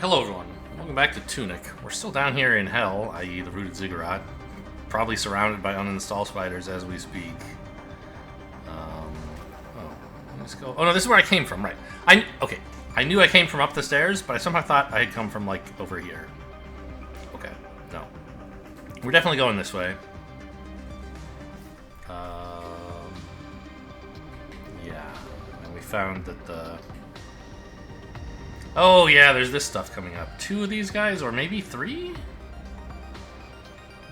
Hello everyone, welcome back to TUNIC. We're still down here in hell, i.e. the rooted ziggurat, probably surrounded by uninstall spiders as we speak. Let's go. Oh no, this is where I came from, right. Okay, I knew I came from up the stairs, but I somehow thought I had come from, like, over here. Okay, no. We're definitely going this way. Yeah, and we found that the... Oh yeah, there's this stuff coming up. 2 of these guys, or maybe 3?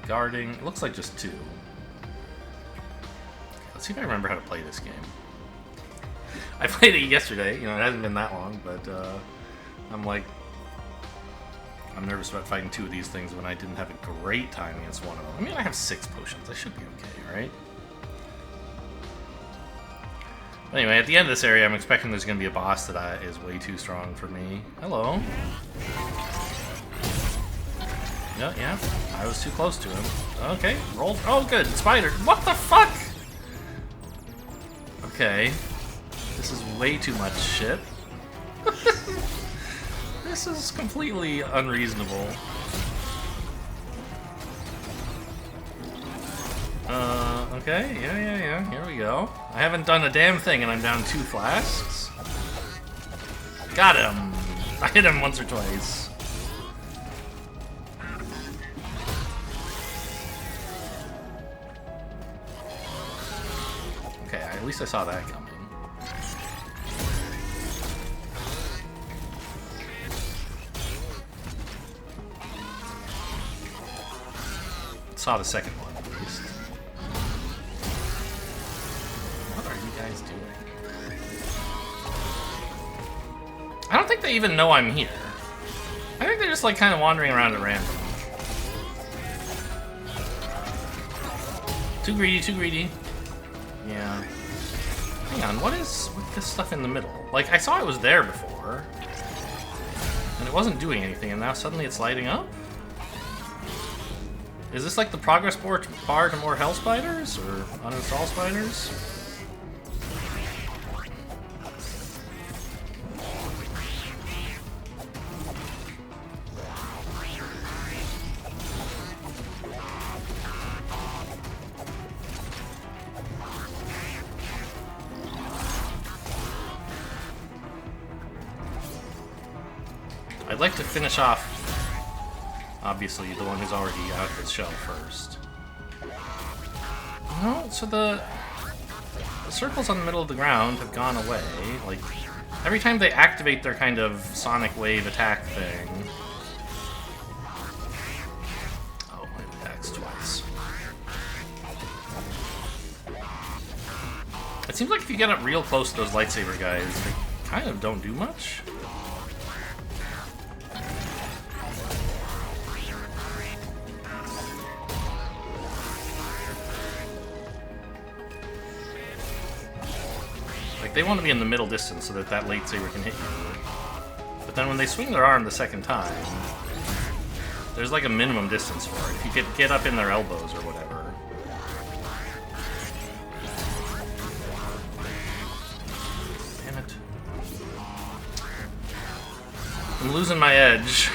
Guarding, it looks like just 2. Okay, let's see if I remember how to play this game. I played it yesterday, you know, it hasn't been that long, but I'm nervous about fighting 2 of these things when I didn't have a great time against one of them. I mean, I have 6 potions, I should be okay, right? Anyway, at the end of this area, I'm expecting there's going to be a boss that is way too strong for me. Hello. Yeah, I was too close to him. Okay, roll. Oh, good. Spider. What the fuck? Okay. This is way too much shit. This is completely unreasonable. Okay, yeah, here we go. I haven't done a damn thing and I'm down 2 flasks. Got him! I hit him once or twice. Okay, at least I saw that coming. Saw the second one at least. What are you guys doing? I don't think they even know I'm here. I think they're just like kind of wandering around at random. Too greedy, too greedy. Yeah. Hang on, what is with this stuff in the middle? Like, I saw it was there before. And it wasn't doing anything, and now suddenly it's lighting up? Is this like the progress bar to more hell spiders, or uninstall spiders? I'd like to finish off, obviously, the one who's already out of his shell first. No, so the circles on the middle of the ground have gone away. Like, every time they activate their kind of sonic wave attack thing... Oh, it attacks twice. It seems like if you get up real close to those lightsaber guys, they kind of don't do much. They want to be in the middle distance so that that lightsaber can hit you. But then when they swing their arm the second time, there's like a minimum distance for it. If you could get up in their elbows or whatever. Damn it. I'm losing my edge.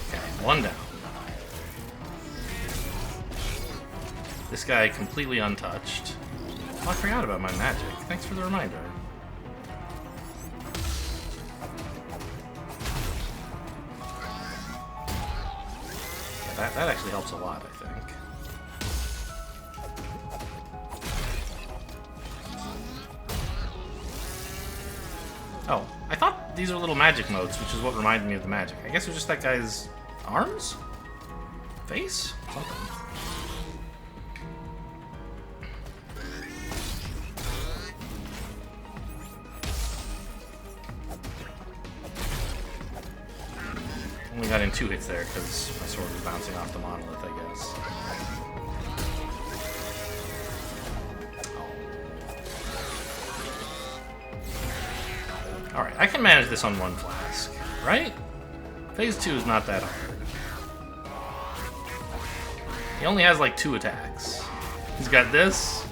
Okay, 1 down. This guy completely untouched. Oh, I forgot about my magic. Thanks for the reminder. Yeah, that actually helps a lot, I think. Oh, I thought these were little magic modes, which is what reminded me of the magic. I guess it was just that guy's arms? Face? Something. Only got in 2 hits there because my sword was bouncing off the monolith, I guess. Oh. Alright, I can manage this on 1 flask, right? Phase 2 is not that hard. He only has like 2 attacks. He's got this,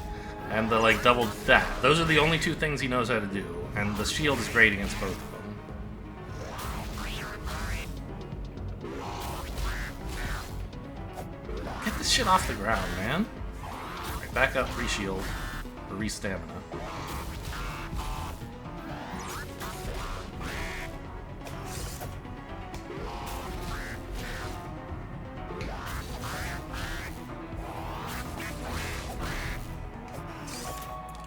And the, like, double that. Those are the only two things he knows how to do. And the shield is great against both of them. Get this shit off the ground, man. Right, back up, re-shield. Or re-stamina.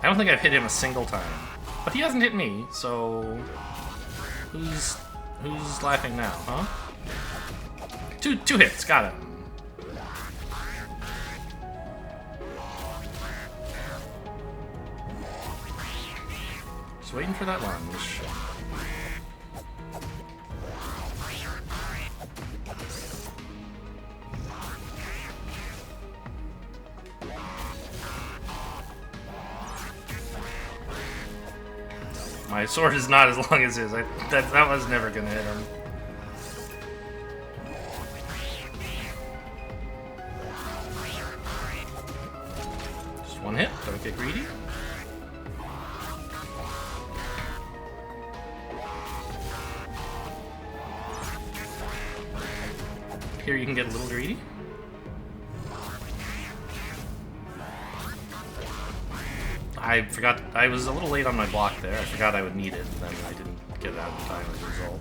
I don't think I've hit him a single time. But he hasn't hit me, so... Who's laughing now, huh? Two hits, got him. Just waiting for that lunge. My sword is not as long as his. That was never gonna hit him. Just one hit. Don't get greedy. Here you can get a little greedy. I forgot, I was a little late on my block there. I forgot I would need it, and then I didn't get it out in time as a result.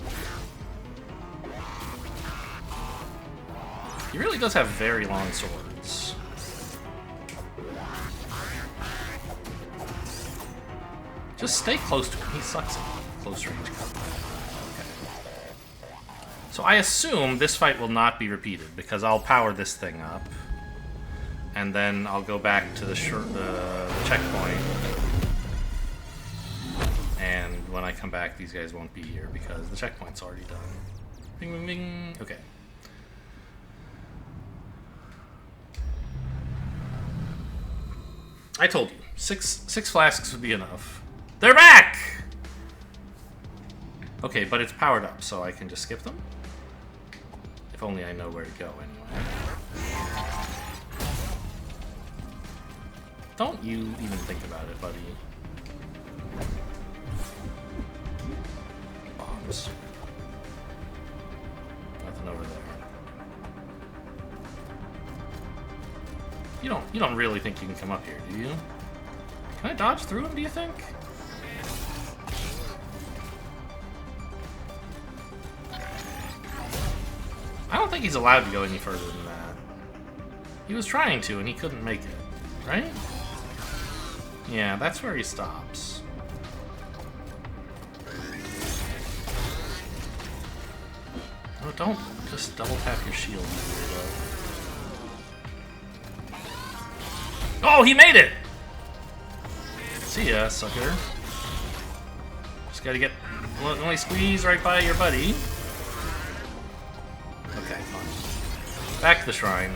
He really does have very long swords. Just stay close to him. He sucks at close range combat. Okay. So I assume this fight will not be repeated, because I'll power this thing up. And then I'll go back to the checkpoint. And when I come back, these guys won't be here because the checkpoint's already done. Bing, bing, bing. Okay. I told you, six flasks would be enough. They're back! Okay, but it's powered up, so I can just skip them. If only I know where to go anyway. Don't you even think about it, buddy. Bombs. Nothing over there. You don't really think you can come up here, do you? Can I dodge through him, do you think? I don't think he's allowed to go any further than that. He was trying to, and he couldn't make it, right? Yeah, that's where he stops. Oh, don't just double tap your shield, weirdo. Oh, he made it! See ya, sucker. Just gotta get... only squeeze right by your buddy. Okay, fine. Back to the shrine.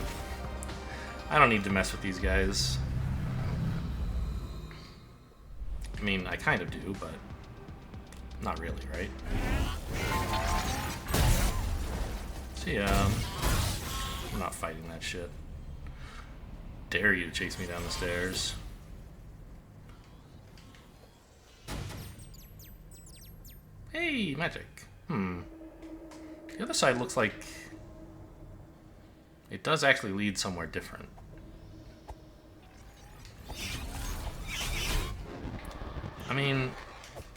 I don't need to mess with these guys. I mean, I kind of do, but not really, right? See ya. I'm not fighting that shit. Dare you to chase me down the stairs. Hey, magic. The other side looks like it does actually lead somewhere different. I mean,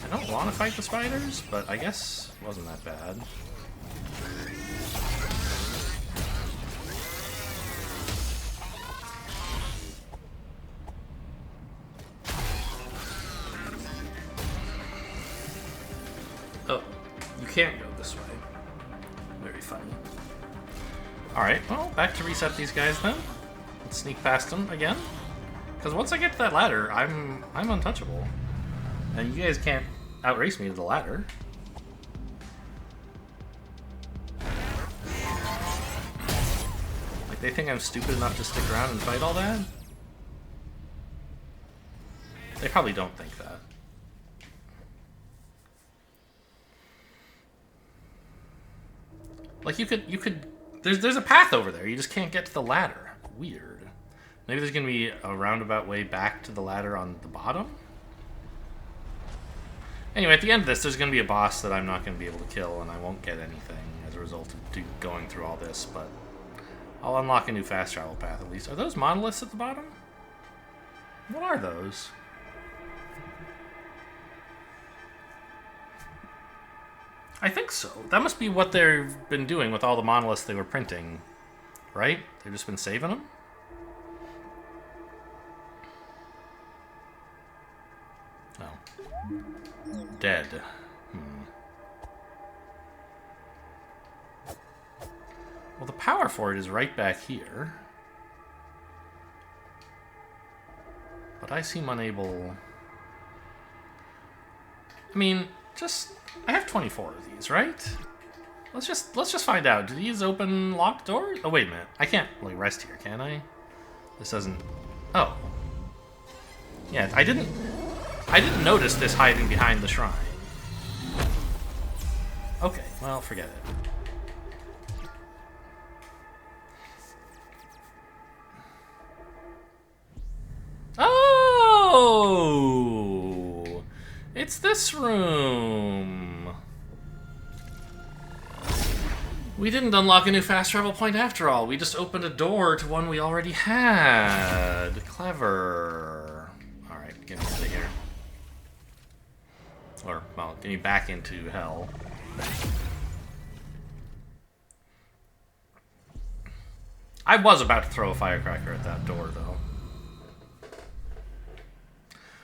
I don't want to fight the spiders, but I guess it wasn't that bad. Oh, you can't go this way. Very funny. Alright, well, back to reset these guys then. Let's sneak past them again. Because once I get to that ladder, I'm untouchable. And you guys can't outrace me to the ladder. Like, they think I'm stupid enough to stick around and fight all that? They probably don't think that. Like, you could, there's a path over there, you just can't get to the ladder. Weird. Maybe there's going to be a roundabout way back to the ladder on the bottom? Anyway, at the end of this, there's going to be a boss that I'm not going to be able to kill, and I won't get anything as a result of going through all this, but I'll unlock a new fast travel path at least. Are those monoliths at the bottom? What are those? I think so. That must be what they've been doing with all the monoliths they were printing, right? They've just been saving them? No. Dead. Well, the power for it is right back here. But I seem unable... I mean, I have 24 of these, right? Let's just find out. Do these open locked doors? Oh, wait a minute. I can't, like, rest here, can I? This doesn't... Oh. Yeah, I didn't notice this hiding behind the shrine. Okay, well, forget it. Oh! It's this room. We didn't unlock a new fast travel point after all. We just opened a door to one we already had. Clever. Alright, get me out of here. Or, well, get me back into hell. I was about to throw a firecracker at that door, though.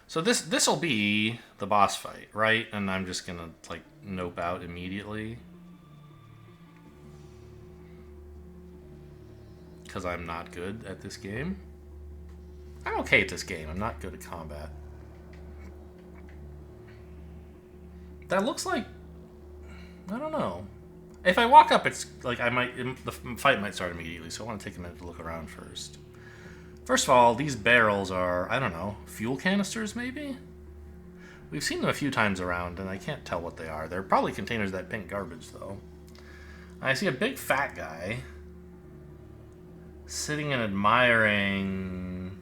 So this'll be the boss fight, right? And I'm just gonna, like, nope out immediately. Because I'm not good at this game. I'm okay at this game. I'm not good at combat. That looks like... I don't know. If I walk up, it's like the fight might start immediately, so I want to take a minute to look around first. First of all, these barrels are, I don't know, fuel canisters maybe? We've seen them a few times around, and I can't tell what they are. They're probably containers of that pink garbage, though. I see a big fat guy sitting and admiring...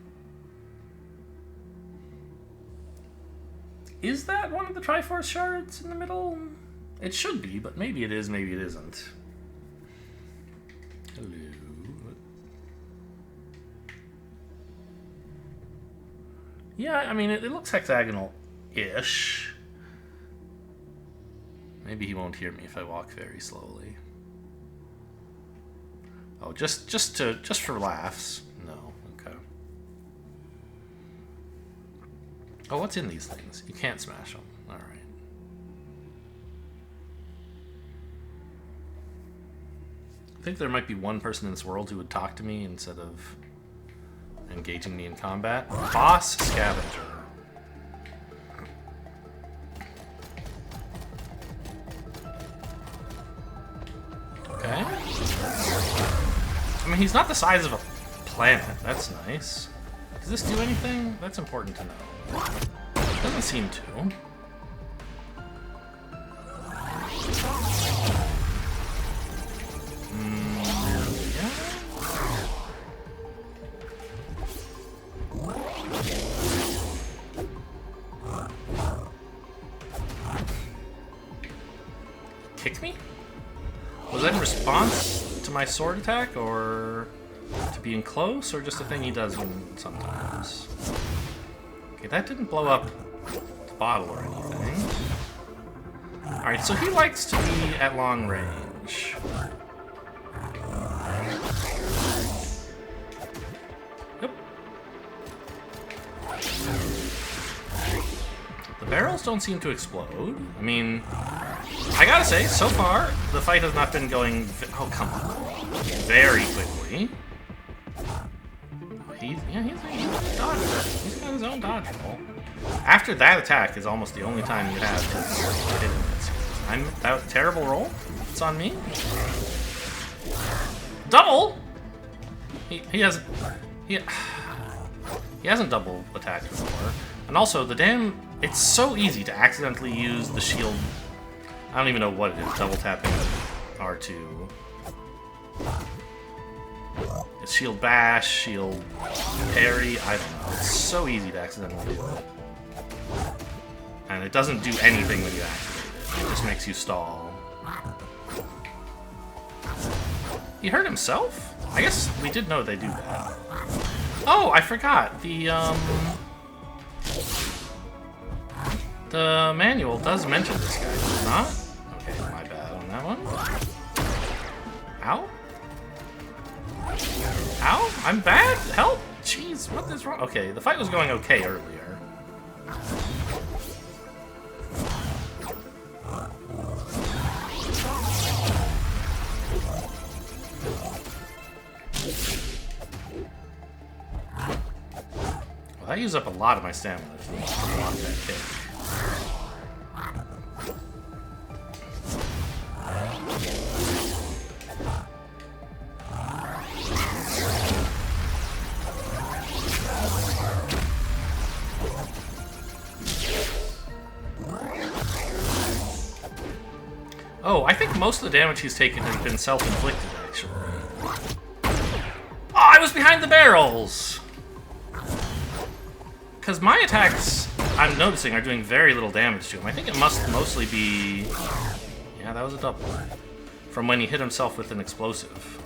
Is that one of the Triforce shards in the middle? It should be, but maybe it is, maybe it isn't. Hello. Yeah, I mean, it looks hexagonal-ish. Maybe he won't hear me if I walk very slowly. Oh, just for laughs. No, okay. Oh, what's in these things? You can't smash them. All right. I think there might be one person in this world who would talk to me instead of engaging me in combat. Boss Scavenger. Okay. I mean, he's not the size of a planet. That's nice. Does this do anything? That's important to know. Doesn't seem to. Kick me? Was that in response to my sword attack, or to being close, or just a thing he does sometimes? Okay, that didn't blow up the bottle or anything. Alright, so he likes to be at long range. Yep. The barrels don't seem to explode. I mean, I gotta say, so far, the fight has not been going... Oh, come on. Very quickly. He's a dodger. He's got his own dodge roll. After that attack is almost the only time you have to hit him. That was a terrible roll. It's on me. Double? He hasn't double attacked before. And also, it's so easy to accidentally use the shield. I don't even know what it is. Double tapping R2. It's shield bash, shield parry, I don't know. It's so easy to accidentally do it. And it doesn't do anything when you activate it. It just makes you stall. He hurt himself? I guess we did know they do that. Oh, I forgot. The manual does mention this guy, does it not? Okay, my bad on that one. Ow? Ow? I'm bad? Help? Jeez, what is wrong? Okay, the fight was going okay earlier. Well, that used up a lot of my stamina to block that kick. Oh, I think most of the damage he's taken has been self-inflicted, actually. Oh, I was behind the barrels! Because my attacks, I'm noticing, are doing very little damage to him. I think it must mostly be... Yeah, that was a double. From when he hit himself with an explosive.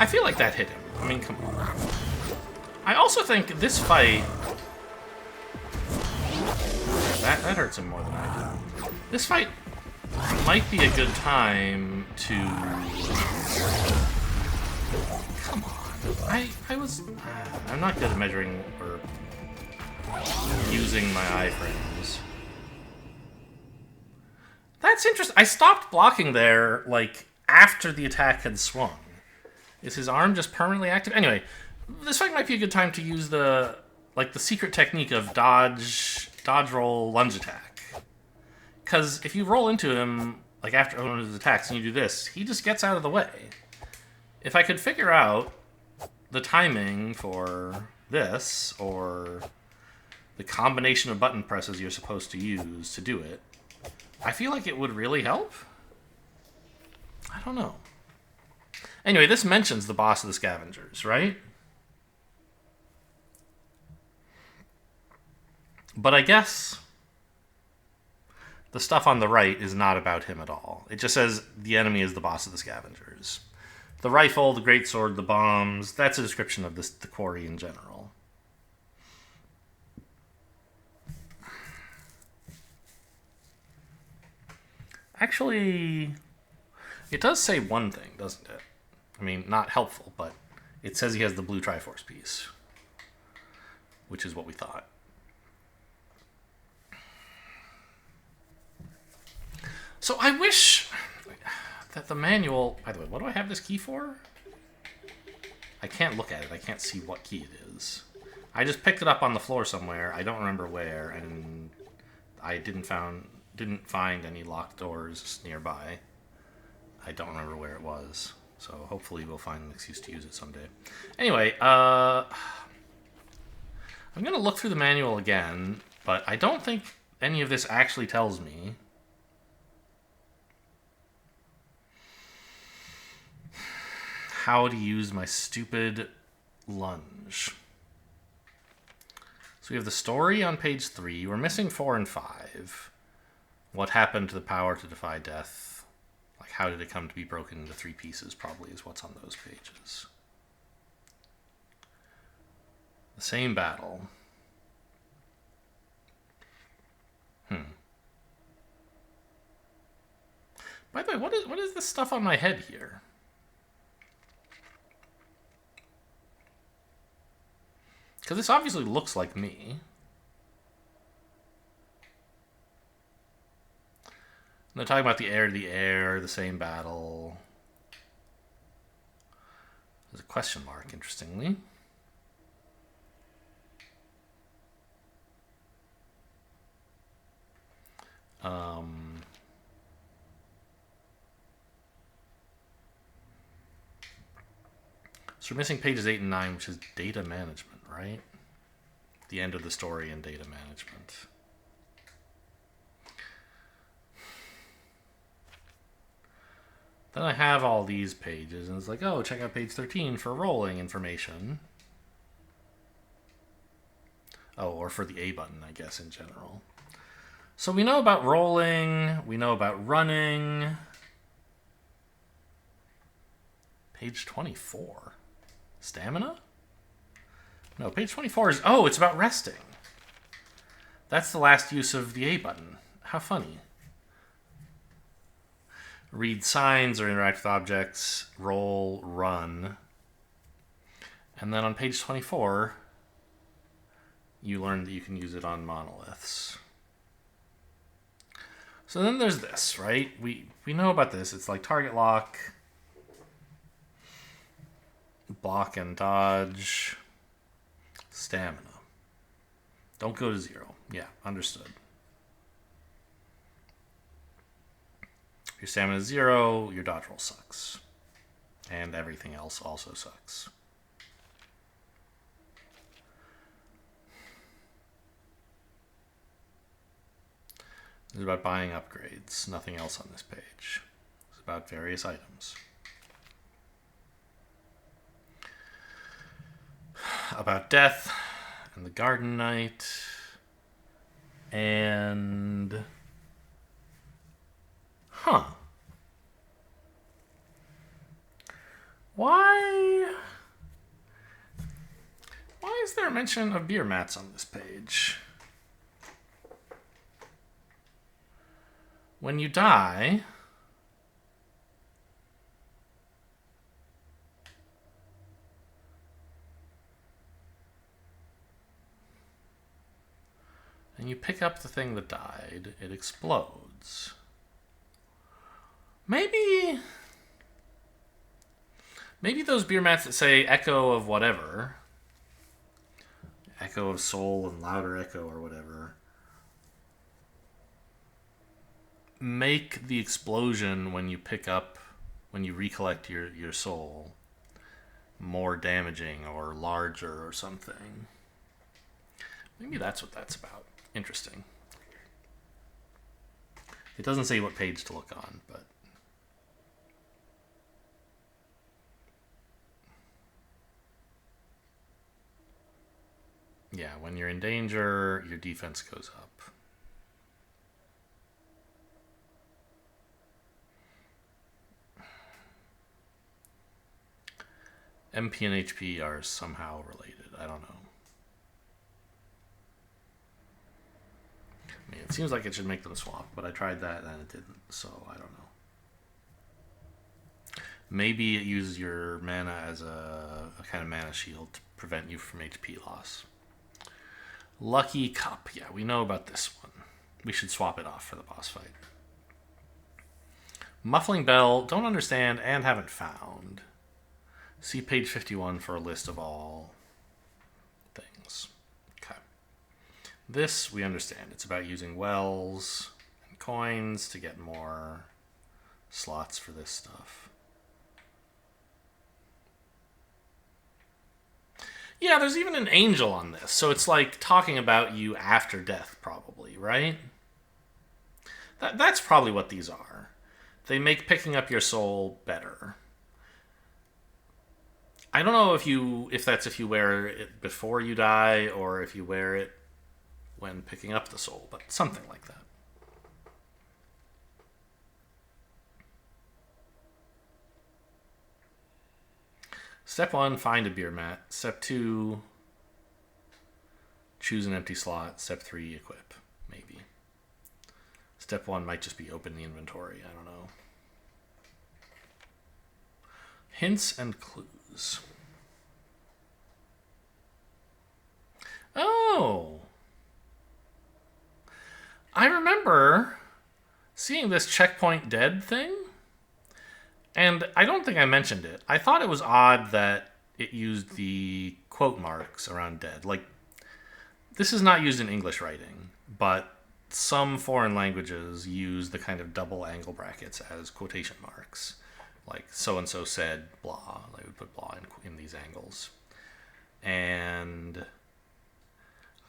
I feel like that hit him. I mean, come on. I also think this fight... That hurts him more than I do. This fight might be a good time to... Come on. I was... I'm not good at measuring or using my iframes. That's interesting. I stopped blocking there, like, after the attack had swung. Is his arm just permanently active? Anyway, this fight might be a good time to use the secret technique of dodge, roll, lunge attack. Because if you roll into him, like after one of his attacks, and you do this, he just gets out of the way. If I could figure out the timing for this, or the combination of button presses you're supposed to use to do it, I feel like it would really help. I don't know. Anyway, this mentions the boss of the scavengers, right? But I guess the stuff on the right is not about him at all. It just says the enemy is the boss of the scavengers. The rifle, the greatsword, the bombs, that's a description of the quarry in general. Actually, it does say one thing, doesn't it? I mean, not helpful, but it says he has the blue Triforce piece, which is what we thought. So I wish that the manual... By the way, what do I have this key for? I can't look at it. I can't see what key it is. I just picked it up on the floor somewhere. I don't remember where, and I didn't find any locked doors nearby. I don't remember where it was. So hopefully we'll find an excuse to use it someday. Anyway, I'm going to look through the manual again, but I don't think any of this actually tells me how to use my stupid lunge. So we have the story on page 3. We're missing 4 and 5. What happened to the power to defy death? Like, how did it come to be broken into 3 pieces, probably is what's on those pages. The same battle. By the way, what is this stuff on my head here? Because this obviously looks like me. And they're talking about the air to the air, the same battle. There's a question mark, interestingly. So we're missing pages 8 and 9, which is data management, right? the end of the story in data management. Then I have all these pages, and it's like, oh, check out page 13 for rolling information. Oh, or for the A button, I guess, in general. So we know about rolling. We know about running. Page 24. Stamina? No, page 24 is... Oh, it's about resting. That's the last use of the A button. How funny. Read signs or interact with objects. Roll, run. And then on page 24, you learn that you can use it on monoliths. So then there's this, right? We know about this. It's like target lock, block and dodge, stamina. Don't go to 0. Yeah, understood. Your stamina is 0, your dodge roll sucks. And everything else also sucks. This is about buying upgrades. Nothing else on this page. It's about various items. About death and the garden knight. And... Huh. Why is there a mention of beer mats on this page? When you die, and you pick up the thing that died, it explodes. Maybe those beer mats that say echo of whatever, echo of soul and louder echo or whatever, make the explosion when you recollect your soul more damaging or larger or something. Maybe that's what that's about. Interesting. It doesn't say what page to look on, but... Yeah, when you're in danger, your defense goes up. MP and HP are somehow related. I don't know. I mean, it seems like it should make them swap, but I tried that and it didn't, so I don't know. Maybe it uses your mana as a kind of mana shield to prevent you from HP loss. Lucky Cup. Yeah, we know about this one. We should swap it off for the boss fight. Muffling Bell. Don't understand and haven't found. See page 51 for a list of all things. Okay. This we understand. It's about using wells and coins to get more slots for this stuff. Yeah, there's even an angel on this. So it's like talking about you after death, probably, right? That's probably what these are. They make picking up your soul better. I don't know if that's if you wear it before you die or if you wear it when picking up the soul, but something like that. Step 1, find a beer mat. Step 2, choose an empty slot. Step 3, equip. Maybe. Step 1 might just be open the inventory. I don't know. Hints and clues. Oh! I remember seeing this checkpoint dead thing. And I don't think I mentioned it. I thought it was odd that it used the quote marks around dead. Like, this is not used in English writing, but some foreign languages use the kind of double angle brackets as quotation marks. Like, so-and-so said blah. They would put blah in these angles. And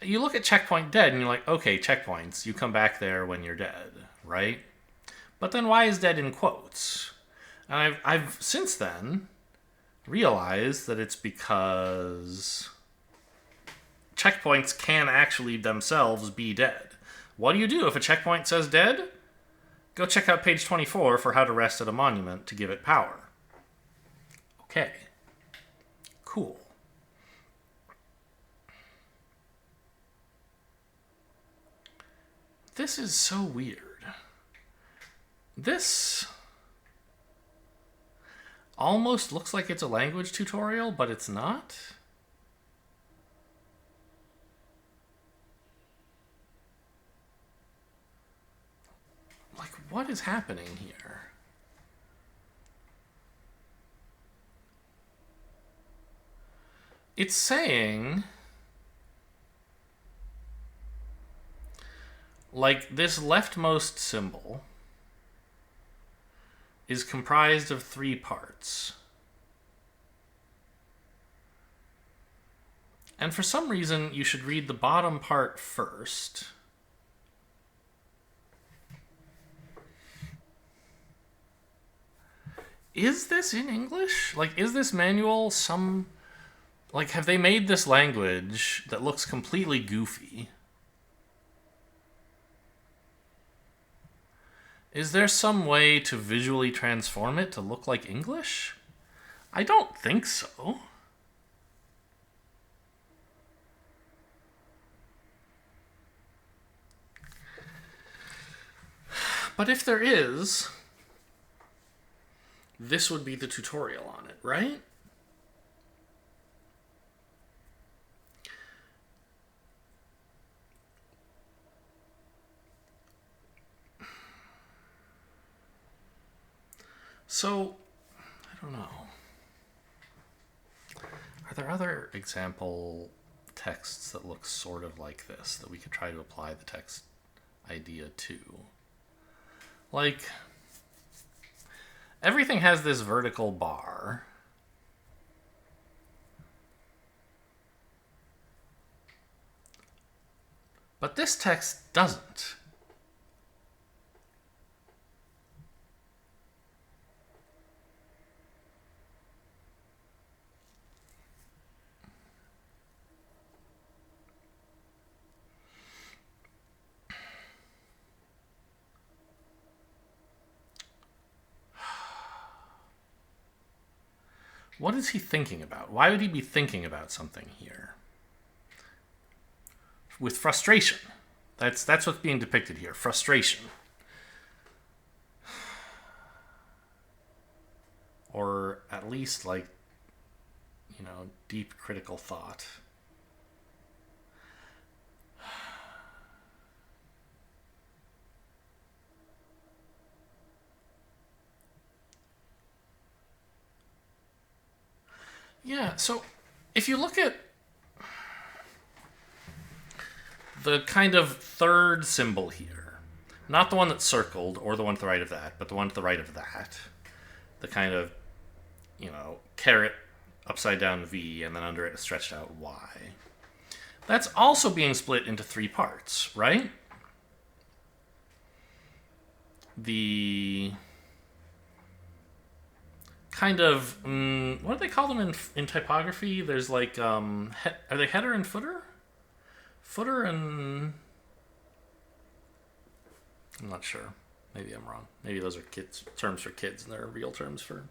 you look at checkpoint dead and you're like, okay, checkpoints, you come back there when you're dead, right? But then why is dead in quotes? And I've since then realized that it's because checkpoints can actually themselves be dead. What do you do if a checkpoint says dead? Go check out page 24 for how to rest at a monument to give it power. Okay. Cool. This is so weird. This almost looks like it's a language tutorial, but it's not. Like, what is happening here? It's saying, like, this leftmost symbol is comprised of 3 parts. And for some reason, you should read the bottom part first. Is this in English? Like, is this manual some... Like, have they made this language that looks completely goofy? Is there some way to visually transform it to look like English? I don't think so. But if there is, this would be the tutorial on it, right? So, I don't know. Are there other example texts that look sort of like this that we could try to apply the text idea to? Like, everything has this vertical bar. But this text doesn't. What is he thinking about? Why would he be thinking about something here? With frustration. That's what's being depicted here. Frustration. Or at least, like, you know, deep critical thought. Yeah, so if you look at the kind of third symbol here, not the one that's circled or the one to the right of that, but the one to the right of that, the kind of, you know, caret upside down V and then under it a stretched out Y. That's also being split into 3 parts, right? The kind of, what do they call them in typography? There's like, are they header and footer? Footer and... I'm not sure. Maybe I'm wrong. Maybe those are terms for kids and they're real terms for...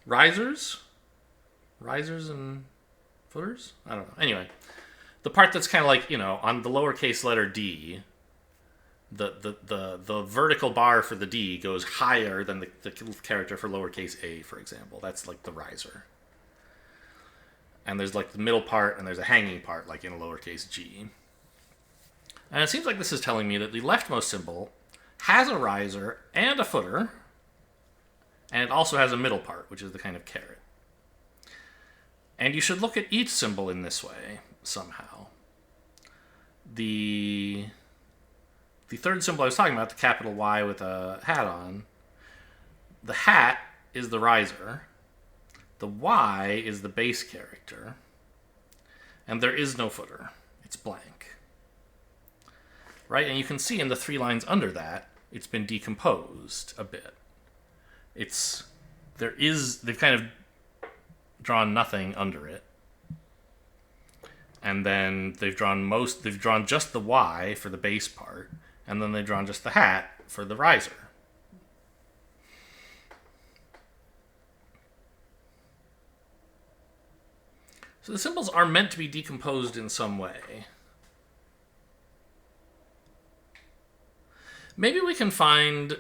Risers? Risers and footers? I don't know. Anyway, the part that's kind of like, you know, on the lowercase letter D, the vertical bar for the D goes higher than the character for lowercase a, for example. That's like the riser. And there's like the middle part and there's a hanging part like in a lowercase g. And it seems like this is telling me that the leftmost symbol has a riser and a footer, and it also has a middle part, which is the kind of caret. And you should look at each symbol in this way somehow. The third symbol I was talking about, the capital Y with a hat on, the hat is the riser, the Y is the base character, and there is no footer. It's blank. Right? And you can see in the 3 lines under that, it's been decomposed a bit. They've kind of drawn nothing under it. And then they've drawn just the Y for the base part, and then they've drawn just the hat for the riser. So the symbols are meant to be decomposed in some way. Maybe we can find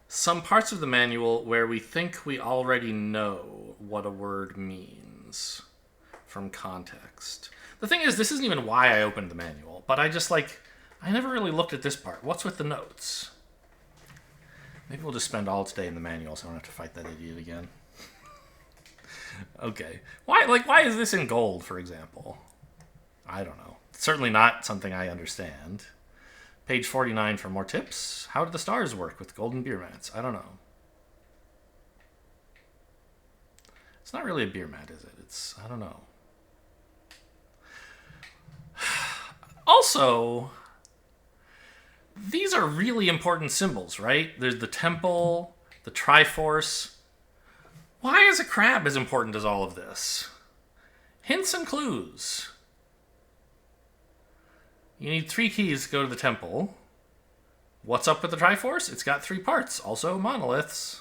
some parts of the manual where we think we already know what a word means from context. The thing is, this isn't even why I opened the manual, but I never really looked at this part. What's with the notes? Maybe we'll just spend all today in the manual so I don't have to fight that idiot again. Okay. Why is this in gold, for example? I don't know. It's certainly not something I understand. Page 49 for more tips. How do the stars work with golden beer mats? I don't know. It's not really a beer mat, is it? I don't know. Also, these are really important symbols, right? There's the temple, the Triforce. Why is a crab as important as all of this? Hints and clues. You need 3 keys to go to the temple. What's up with the Triforce? It's got 3 parts, also monoliths.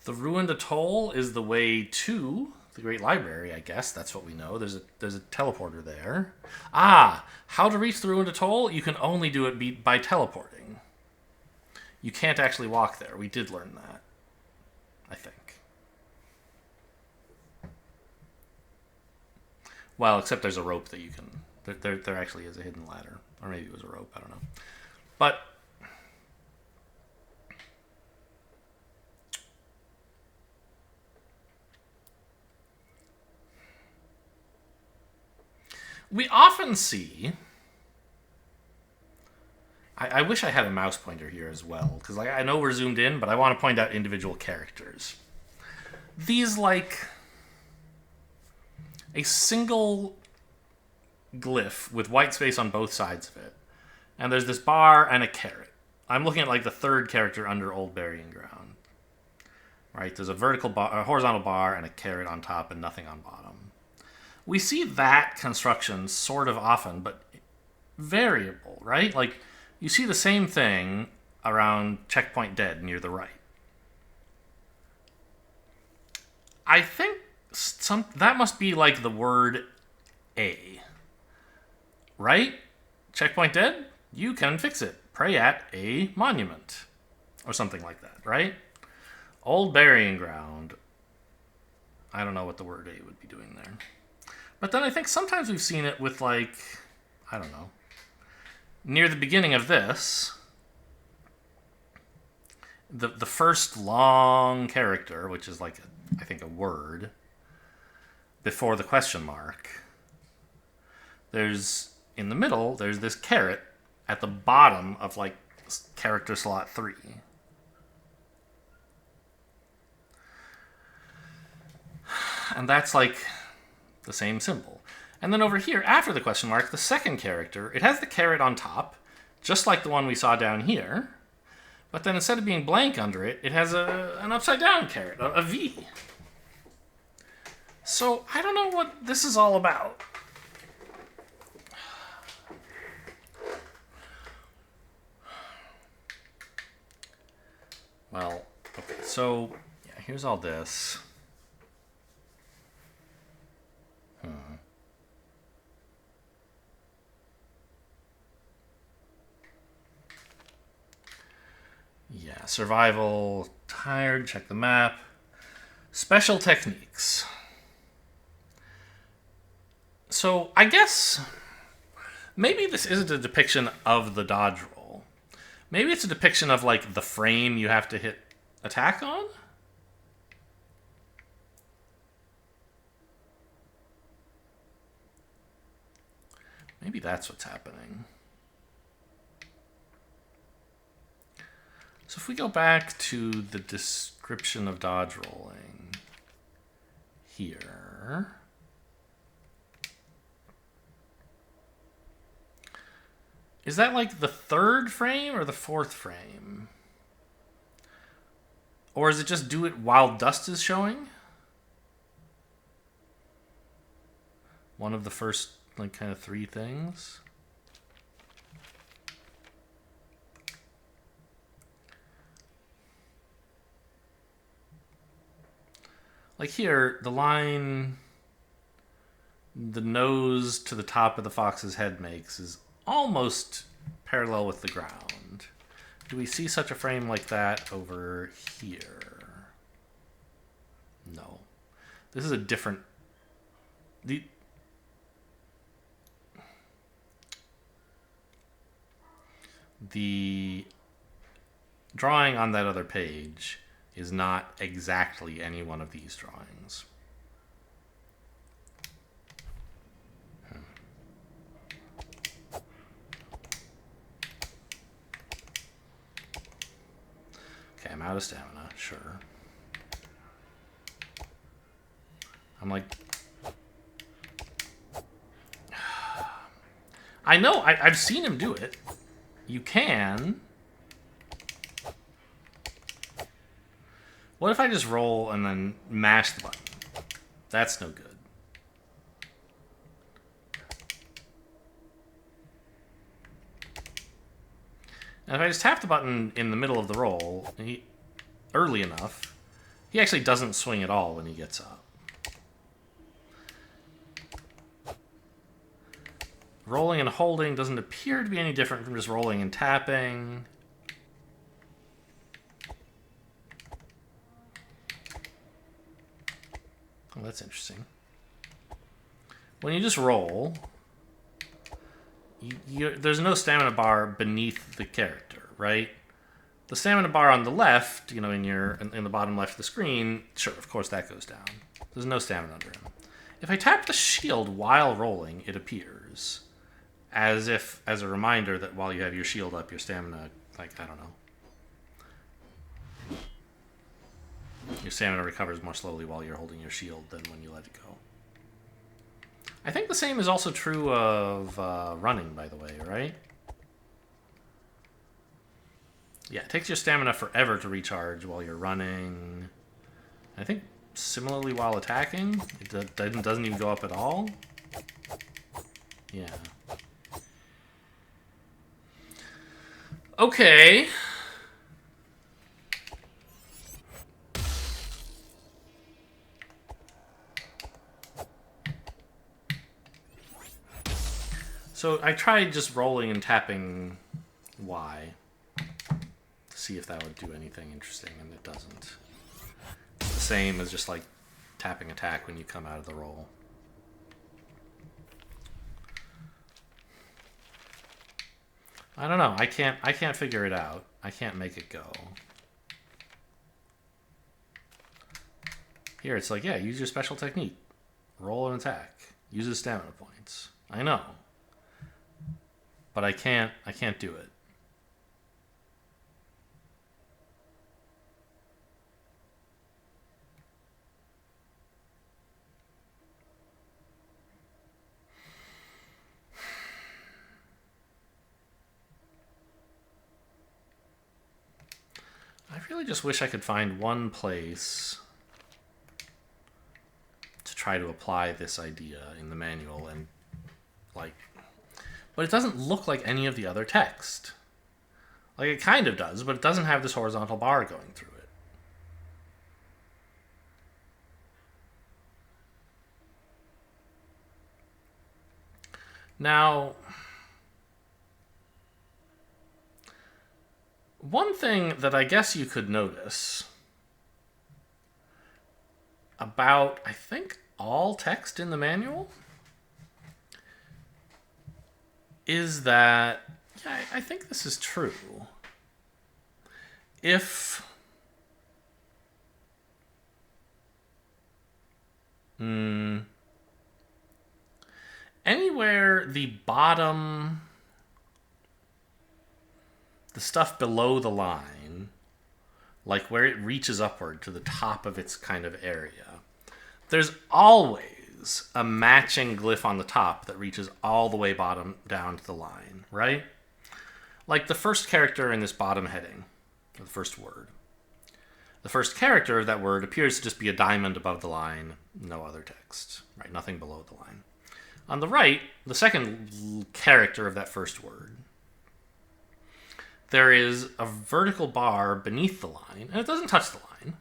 The ruined atoll is the way to the Great Library, I guess. That's what we know. There's a teleporter there. How to reach the ruined atoll? You can only do it by teleporting. You can't actually walk there. We did learn that, I think. Well, except there's a rope that you can... There actually is a hidden ladder. Or maybe it was a rope, I don't know. But... we often see... I wish I had a mouse pointer here as well, because I know we're zoomed in, but I want to point out individual characters. These, a single glyph with white space on both sides of it. And there's this bar and a caret. I'm looking at, the 3rd character under Old Burying Ground. Right? There's a horizontal bar and a caret on top and nothing on bottom. We see that construction sort of often, but variable, right? You see the same thing around checkpoint dead near the right. I think that must be the word A. Right? Checkpoint dead? You can fix it. Pray at a monument. Or something like that, right? Old Burying Ground. I don't know what the word A would be doing there. But then I think sometimes we've seen it with I don't know. Near the beginning of this, the first long character, which is I think a word, before the question mark, in the middle, there's this caret at the bottom of character slot 3. And that's the same symbol. And then over here, after the question mark, the second character, it has the caret on top, just like the one we saw down here. But then instead of being blank under it, it has an upside down caret, a V. So I don't know what this is all about. Well, okay, so yeah, here's all this. Yeah, survival, tired, check the map. Special techniques. So, I guess maybe this isn't a depiction of the dodge roll. Maybe it's a depiction of, the frame you have to hit attack on? Maybe that's what's happening. So if we go back to the description of dodge rolling here, Is that like the third frame or the fourth frame? Or is it just do it while dust is showing? One of the first, like, kind of three things. Like here, the line the nose to the top of the fox's head makes is almost parallel with the ground. Do we see such a frame like that over here? No. This is a different... The drawing on that other page is not exactly any one of these drawings. Okay, I'm out of stamina, sure. I'm like... I know, I've seen him do it. You can. What if I just roll and then mash the button? That's no good. And if I just tap the button in the middle of the roll, early enough, he actually doesn't swing at all when he gets up. Rolling and holding doesn't appear to be any different from just rolling and tapping. Oh, that's interesting. When you just roll, there's no stamina bar beneath the character, right? The stamina bar on the left, you know, in the bottom left of the screen, sure, of course that goes down. There's no stamina under him. If I tap the shield while rolling, it appears. As a reminder that while you have your shield up, your stamina, like, I don't know. Your stamina recovers more slowly while you're holding your shield than when you let it go. I think the same is also true of running, by the way, right? Yeah, it takes your stamina forever to recharge while you're running. I think similarly while attacking, it doesn't even go up at all. Yeah. Okay. So I tried just rolling and tapping Y to see if that would do anything interesting, and it doesn't. It's the same as just like tapping attack when you come out of the roll. I don't know. I can't figure it out. I can't make it go. Here it's like, yeah, use your special technique. Roll and attack. Use his stamina points. I know. But I can't do it. I really just wish I could find one place to try to apply this idea in the manual and, like... But it doesn't look like any of the other text. Like, it kind of does, but it doesn't have this horizontal bar going through it. Now... One thing that I guess you could notice about, I think, all text in the manual is that, yeah, I think this is true. If anywhere the bottom... the stuff below the line, like where it reaches upward to the top of its kind of area, there's always a matching glyph on the top that reaches all the way bottom down to the line, right? Like the first character in this bottom heading, or the first word. The first character of that word appears to just be a diamond above the line, no other text, right? Nothing below the line. On the right, the second character of that first word, there is a vertical bar beneath the line, and it doesn't touch the line,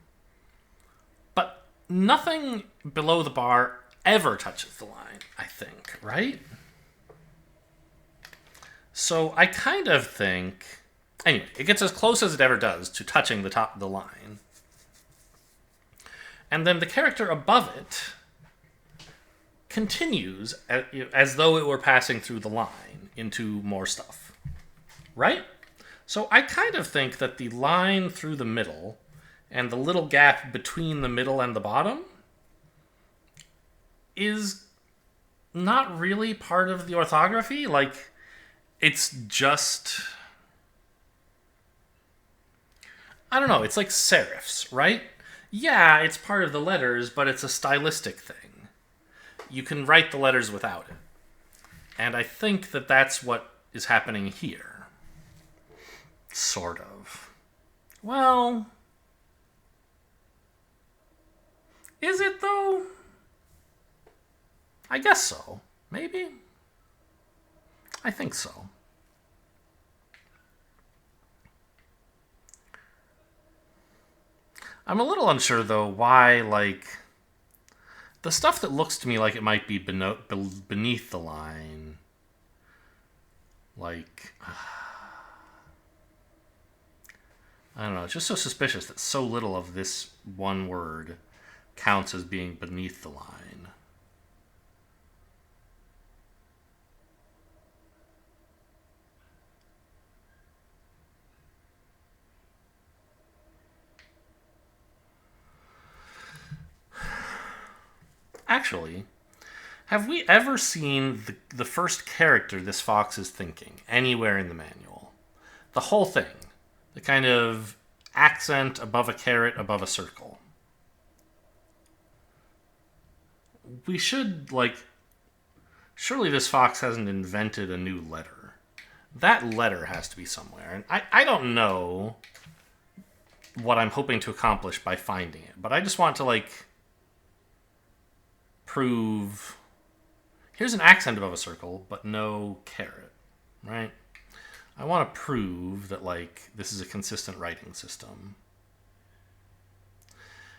but nothing below the bar ever touches the line, I think, right? So I kind of think, anyway, it gets as close as it ever does to touching the top of the line. And then the character above it continues as though it were passing through the line into more stuff. Right? So I kind of think that the line through the middle and the little gap between the middle and the bottom is not really part of the orthography. Like, it's just... I don't know, it's like serifs, right? Yeah, it's part of the letters, but it's a stylistic thing. You can write the letters without it. And I think that that's what is happening here. Sort of. Well... is it, though? I guess so. Maybe? I think so. I'm a little unsure, though, why, like... the stuff that looks to me like it might be beneath the line... like... I don't know, it's just so suspicious that so little of this one word counts as being beneath the line. Actually, have we ever seen the first character this fox is thinking anywhere in the manual? The whole thing. The kind of accent above a caret above a circle. We should, like... surely this fox hasn't invented a new letter. That letter has to be somewhere. And I don't know what I'm hoping to accomplish by finding it. But I just want to, like... prove... here's an accent above a circle, but no caret, right? I want to prove that, like, this is a consistent writing system.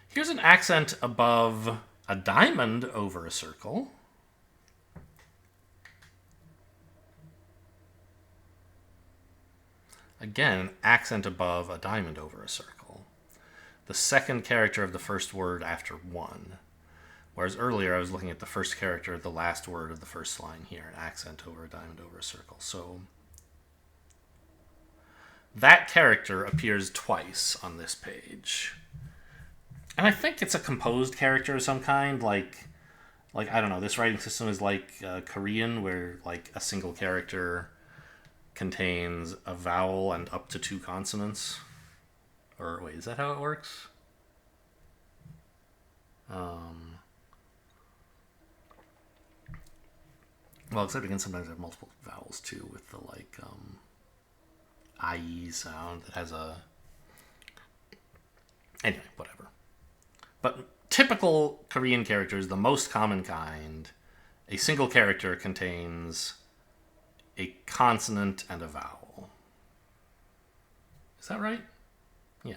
Here's an accent above a diamond over a circle. Again, accent above a diamond over a circle. The second character of the first word after one. Whereas earlier I was looking at the first character of the last word of the first line here, an accent over a diamond over a circle. So that character appears twice on this page. And I think it's a composed character of some kind, like I don't know, this writing system is like Korean, where like a single character contains a vowel and up to 2 consonants. Or wait, is that how it works? Well, except again, sometimes I have multiple vowels too, with the like IE sound that has a... anyway, whatever. But typical Korean characters, the most common kind, a single character contains a consonant and a vowel. Is that right? Yeah.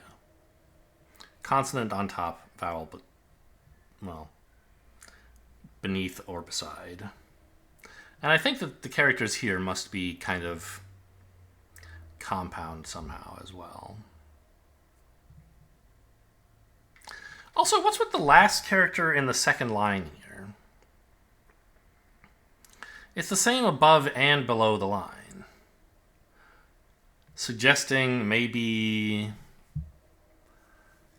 Consonant on top, vowel, but, well, beneath or beside. And I think that the characters here must be kind of compound somehow as well. Also, what's with the last character in the second line here? It's the same above and below the line. Suggesting maybe...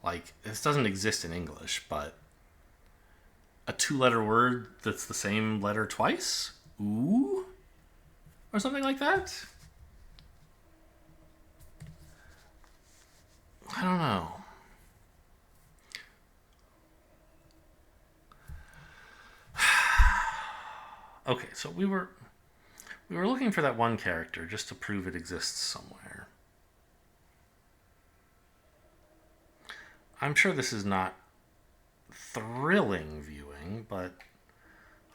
like, this doesn't exist in English, but a 2-letter word that's the same letter twice? Ooh? Or something like that? I don't know. Okay, so we were We were looking for that one character just to prove it exists somewhere. I'm sure this is not thrilling viewing, but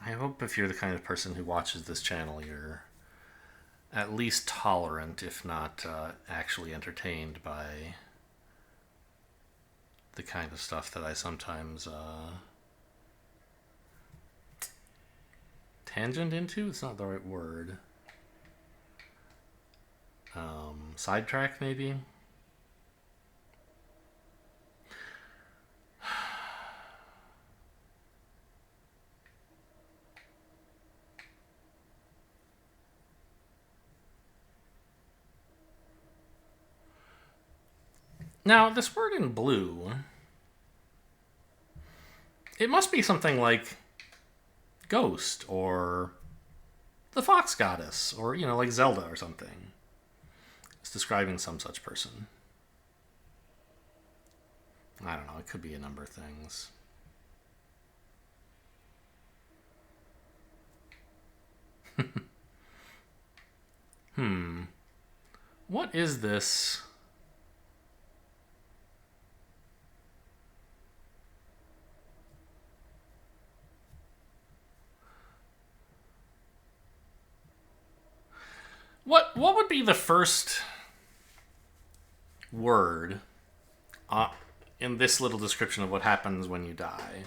I hope if you're the kind of person who watches this channel, you're at least tolerant, if not actually entertained by the kind of stuff that I sometimes tangent into? It's not the right word. Sidetrack, maybe? Now, this word in blue, it must be something like ghost or the fox goddess or, you know, like Zelda or something. It's describing some such person. I don't know, it could be a number of things. What is this? What would be the first word in this little description of what happens when you die?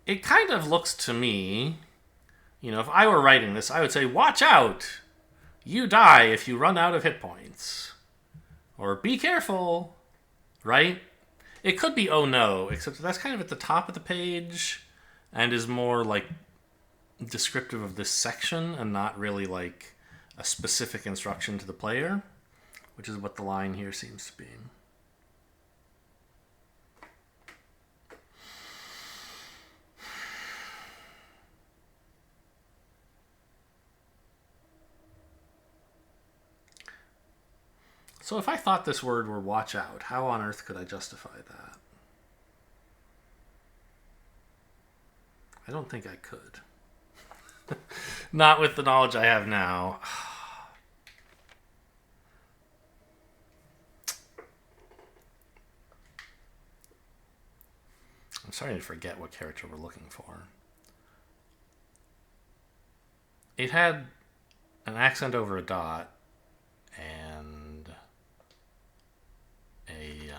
It kind of looks to me, you know, if I were writing this, I would say, watch out! You die if you run out of hit points. Or be careful, right? It could be oh no, except that's kind of at the top of the page and is more like descriptive of this section and not really like a specific instruction to the player, which is what the line here seems to be. So if I thought this word were watch out, how on earth could I justify that? I don't think I could. Not with the knowledge I have now. I'm starting to forget what character we're looking for. It had an accent over a dot and a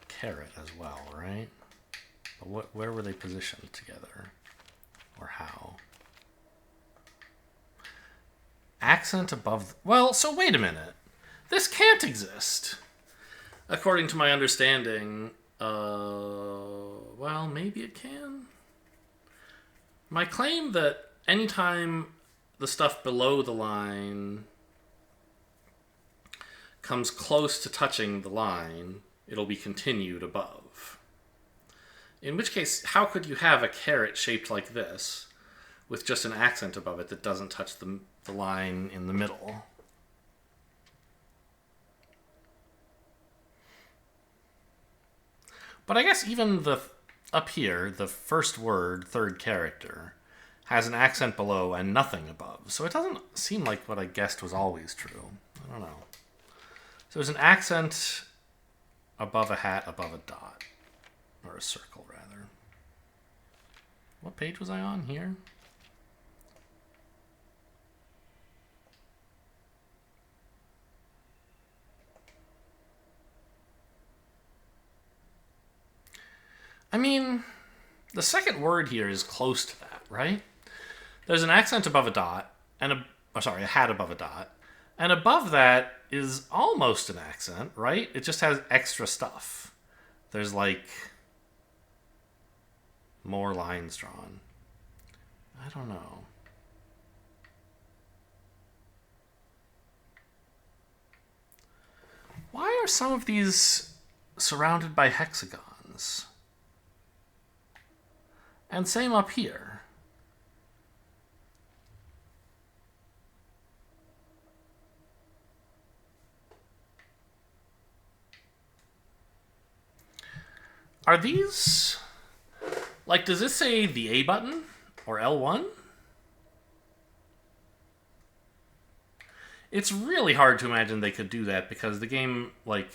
caret as well, right? But where were they positioned together? Or how? Accent above... Well, so wait a minute. This can't exist. According to my understanding, well, maybe it can. My claim that anytime the stuff below the line comes close to touching the line, it'll be continued above. In which case, how could you have a caret shaped like this with just an accent above it that doesn't touch the line in the middle? But I guess even up here, the first word, third character, has an accent below and nothing above. So it doesn't seem like what I guessed was always true. I don't know. So there's an accent above a hat, above a dot. Or a circle, rather. What page was I on here? I mean, the second word here is close to that, right? There's an accent above a dot, and a hat above a dot, and above that is almost an accent, right? It just has extra stuff. There's like more lines drawn. I don't know. Why are some of these surrounded by hexagons? And same up here. Are these... Like, does this say the A button? Or L1? It's really hard to imagine they could do that because the game, like,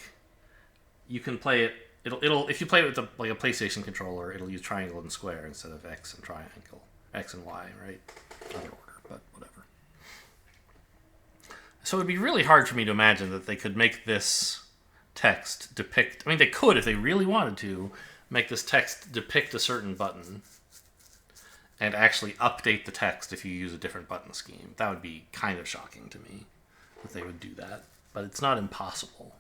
you can play it. It'll if you play it with like a PlayStation controller, it'll use triangle and square instead of X and triangle, X and Y, right? Other order, but whatever. So it'd be really hard for me to imagine that they could make this text depict. I mean, they could if they really wanted to make this text depict a certain button and actually update the text if you use a different button scheme. That would be kind of shocking to me that they would do that, but it's not impossible.